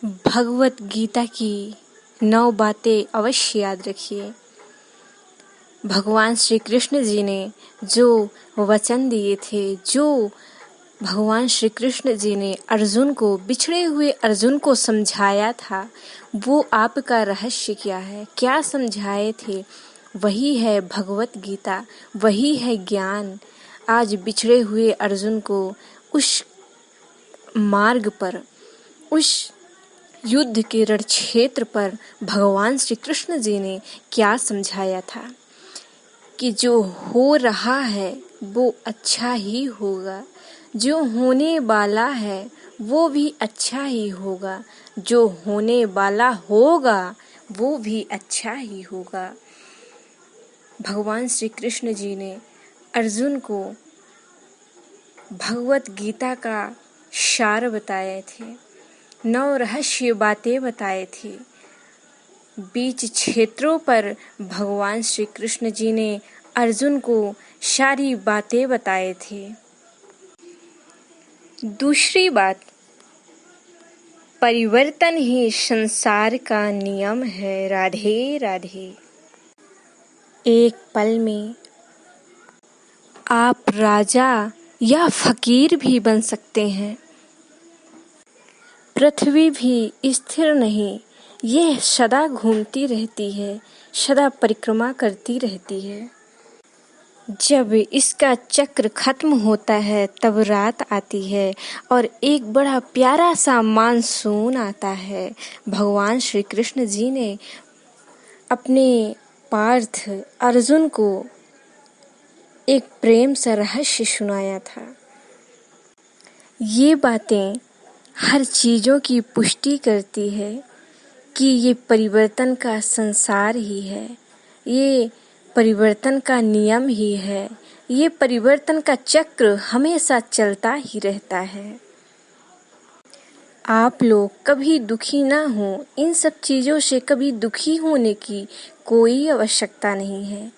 भगवत गीता की 9 बातें अवश्य याद रखिए। भगवान श्री कृष्ण जी ने जो वचन दिए थे, जो भगवान श्री कृष्ण जी ने अर्जुन को, बिछड़े हुए अर्जुन को समझाया था, वो आपका रहस्य क्या है, क्या समझाए थे, वही है भगवत गीता, वही है ज्ञान। आज बिछड़े हुए अर्जुन को उस मार्ग पर, उस युद्ध के रण क्षेत्र पर भगवान श्री कृष्ण जी ने क्या समझाया था कि जो हो रहा है वो अच्छा ही होगा, जो होने वाला है वो भी अच्छा ही होगा, जो होने वाला होगा वो भी अच्छा ही होगा। भगवान श्री कृष्ण जी ने अर्जुन को भगवत गीता का सार बताए थे, 9 रहस्य बातें बताए थे। बीच क्षेत्रों पर भगवान श्री कृष्ण जी ने अर्जुन को सारी बातें बताए थे। दूसरी बात, परिवर्तन ही संसार का नियम है। राधे राधे। एक पल में आप राजा या फकीर भी बन सकते हैं। पृथ्वी भी स्थिर नहीं, यह सदा घूमती रहती है, सदा परिक्रमा करती रहती है। जब इसका चक्र खत्म होता है तब रात आती है और एक बड़ा प्यारा सा मानसून आता है। भगवान श्री कृष्ण जी ने अपने पार्थ अर्जुन को एक प्रेम सा रहस्य सुनाया था। ये बातें हर चीज़ों की पुष्टि करती है कि ये परिवर्तन का संसार ही है, ये परिवर्तन का नियम ही है, ये परिवर्तन का चक्र हमेशा चलता ही रहता है। आप लोग कभी दुखी ना हो, इन सब चीज़ों से कभी दुखी होने की कोई आवश्यकता नहीं है।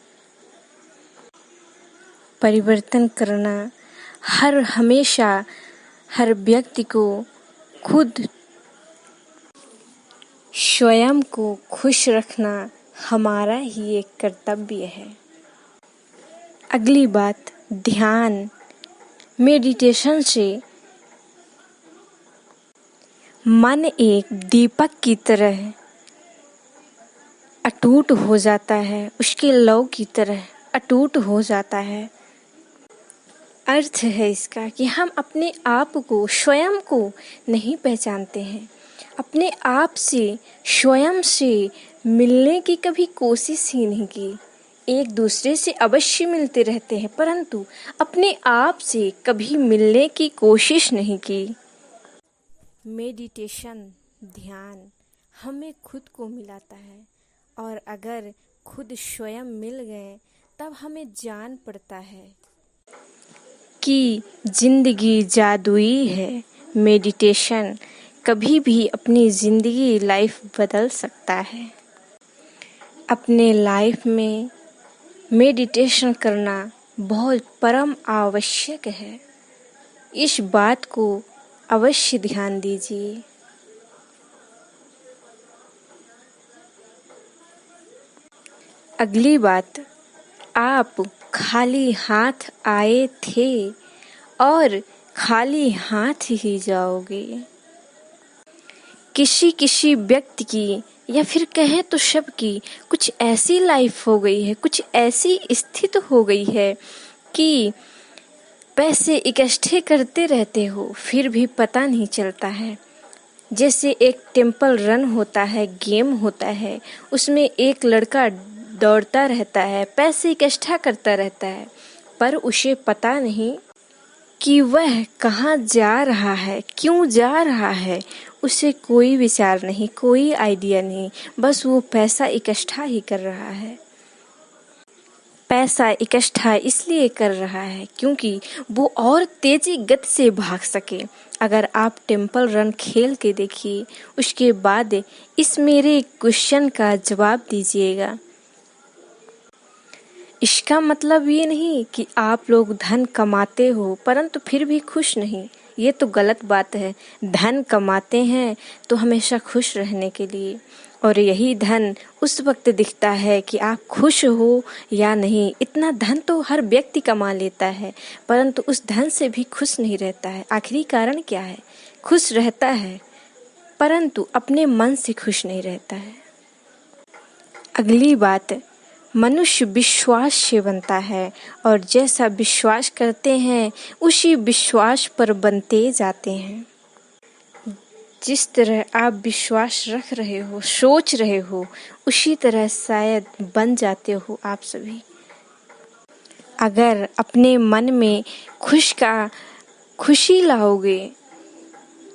परिवर्तन करना हमेशा हर व्यक्ति को खुद स्वयं को खुश रखना हमारा ही एक कर्तव्य है। अगली बात, ध्यान, मेडिटेशन से मन एक दीपक की तरह अटूट हो जाता है, उसके लौ की तरह अटूट हो जाता है। अर्थ है इसका कि हम अपने आप को, स्वयं को नहीं पहचानते हैं, अपने आप से, स्वयं से मिलने की कभी कोशिश ही नहीं की। एक दूसरे से अवश्य मिलते रहते हैं परंतु अपने आप से कभी मिलने की कोशिश नहीं की। मेडिटेशन, ध्यान हमें खुद को मिलाता है और अगर खुद स्वयं मिल गए तब हमें जान पड़ता है कि जिंदगी जादुई है। मेडिटेशन कभी भी अपनी ज़िंदगी, लाइफ बदल सकता है। अपने लाइफ में मेडिटेशन करना बहुत परम आवश्यक है। इस बात को अवश्य ध्यान दीजिए। अगली बात, आप खाली हाथ आए थे और खाली हाथ ही जाओगे। किसी व्यक्ति की या फिर कहें तो सबकी कुछ ऐसी लाइफ हो गई है, कुछ ऐसी स्थिति हो गई है कि पैसे इकट्ठे करते रहते हो फिर भी पता नहीं चलता है। जैसे एक टेम्पल रन होता है, गेम होता है, उसमें एक लड़का दौड़ता रहता है, पैसे इकट्ठा करता रहता है, पर उसे पता नहीं कि वह कहाँ जा रहा है, क्यों जा रहा है, उसे कोई विचार नहीं, कोई आइडिया नहीं, बस वो पैसा इकट्ठा ही कर रहा है। पैसा इकट्ठा इसलिए कर रहा है क्योंकि वो और तेजी गति से भाग सके। अगर आप टेम्पल रन खेल के देखिए, उसके बाद इस मेरे क्वेश्चन का जवाब दीजिएगा। इसका मतलब ये नहीं कि आप लोग धन कमाते हो परंतु फिर भी खुश नहीं। ये तो गलत बात है। धन कमाते हैं तो हमेशा खुश रहने के लिए, और यही धन उस वक्त दिखता है कि आप खुश हो या नहीं। इतना धन तो हर व्यक्ति कमा लेता है, परंतु उस धन से भी खुश नहीं रहता है। आखिरी कारण क्या है? खुश रहता है परंतु अपने मन से खुश नहीं रहता है। अगली बात, मनुष्य विश्वास से बनता है, और जैसा विश्वास करते हैं उसी विश्वास पर बनते जाते हैं। जिस तरह आप विश्वास रख रहे हो, सोच रहे हो, उसी तरह शायद बन जाते हो आप सभी। अगर अपने मन में खुशी लाओगे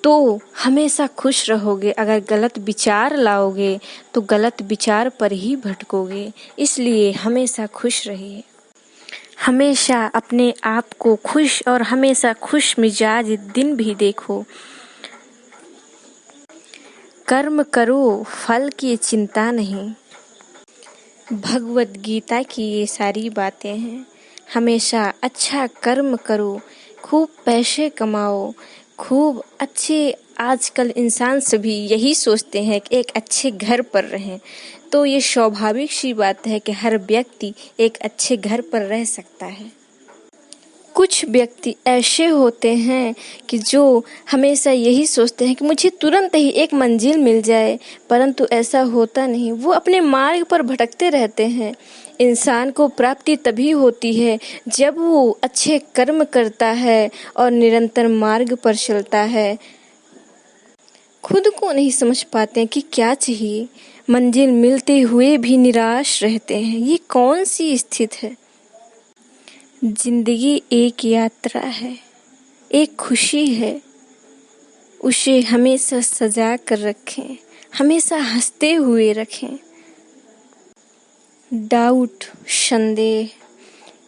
तो हमेशा खुश रहोगे। अगर गलत विचार लाओगे तो गलत विचार पर ही भटकोगे। इसलिए हमेशा खुश रहिए, हमेशा अपने आप को खुश और हमेशा खुश मिजाज दिन भी देखो। कर्म करो, फल की चिंता नहीं। भगवत गीता की ये सारी बातें हैं। हमेशा अच्छा कर्म करो, खूब पैसे कमाओ, खूब अच्छे। आजकल इंसान सभी यही सोचते हैं कि एक अच्छे घर पर रहें, तो ये स्वाभाविक सी बात है कि हर व्यक्ति एक अच्छे घर पर रह सकता है। कुछ व्यक्ति ऐसे होते हैं कि जो हमेशा यही सोचते हैं कि मुझे तुरंत ही एक मंजिल मिल जाए, परंतु ऐसा होता नहीं। वो अपने मार्ग पर भटकते रहते हैं। इंसान को प्राप्ति तभी होती है जब वो अच्छे कर्म करता है और निरंतर मार्ग पर चलता है। खुद को नहीं समझ पाते कि क्या चाहिए, मंजिल मिलते हुए भी निराश रहते हैं। ये कौन सी स्थिति है? जिंदगी एक यात्रा है, एक खुशी है। उसे हमेशा सजा कर रखें, हमेशा हंसते हुए रखें। डाउट, संदेह,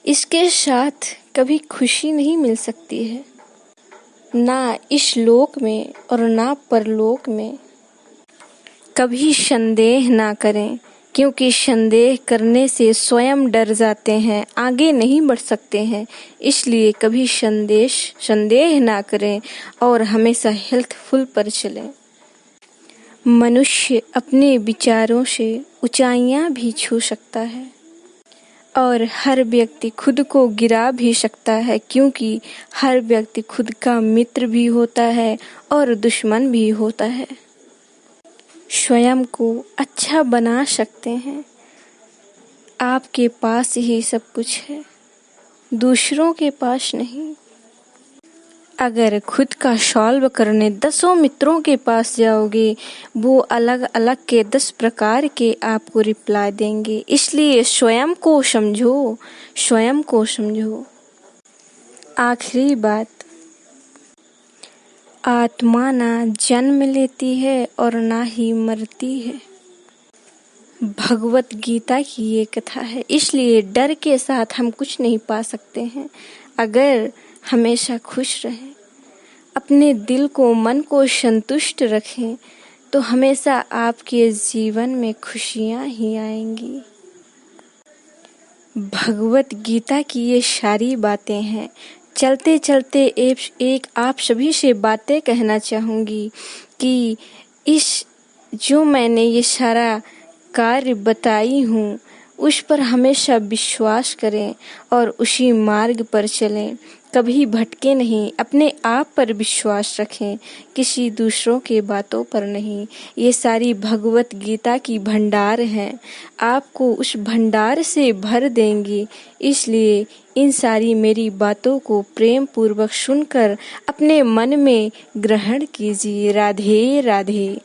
इसके साथ कभी खुशी नहीं मिल सकती है, ना इस लोक में और ना परलोक में। कभी संदेह ना करें, क्योंकि संदेह करने से स्वयं डर जाते हैं, आगे नहीं बढ़ सकते हैं। इसलिए कभी संदेह ना करें और हमेशा हेल्थफुल पर चलें। मनुष्य अपने विचारों से ऊंचाइयां भी छू सकता है, और हर व्यक्ति खुद को गिरा भी सकता है, क्योंकि हर व्यक्ति खुद का मित्र भी होता है और दुश्मन भी होता है। स्वयं को अच्छा बना सकते हैं। आपके पास ही सब कुछ है, दूसरों के पास नहीं। अगर खुद का सॉल्व करने 10 मित्रों के पास जाओगे, वो अलग अलग के 10 प्रकार के आपको रिप्लाई देंगे। इसलिए स्वयं को समझो, स्वयं को समझो। आखिरी बात, आत्मा ना जन्म लेती है और ना ही मरती है। भगवत गीता की ये कथा है। इसलिए डर के साथ हम कुछ नहीं पा सकते हैं। अगर हमेशा खुश रहें, अपने दिल को, मन को संतुष्ट रखें, तो हमेशा आपके जीवन में खुशियां ही आएंगी। भगवत गीता की ये सारी बातें हैं। चलते चलते एक आप सभी से बातें कहना चाहूँगी कि जो मैंने ये सारा कार्य बताई हूँ, उस पर हमेशा विश्वास करें और उसी मार्ग पर चलें। कभी भटके नहीं, अपने आप पर विश्वास रखें, किसी दूसरों के बातों पर नहीं। ये सारी भगवत गीता की भंडार हैं, आपको उस भंडार से भर देंगी। इसलिए इन सारी मेरी बातों को प्रेम पूर्वक सुनकर अपने मन में ग्रहण कीजिए। राधे राधे।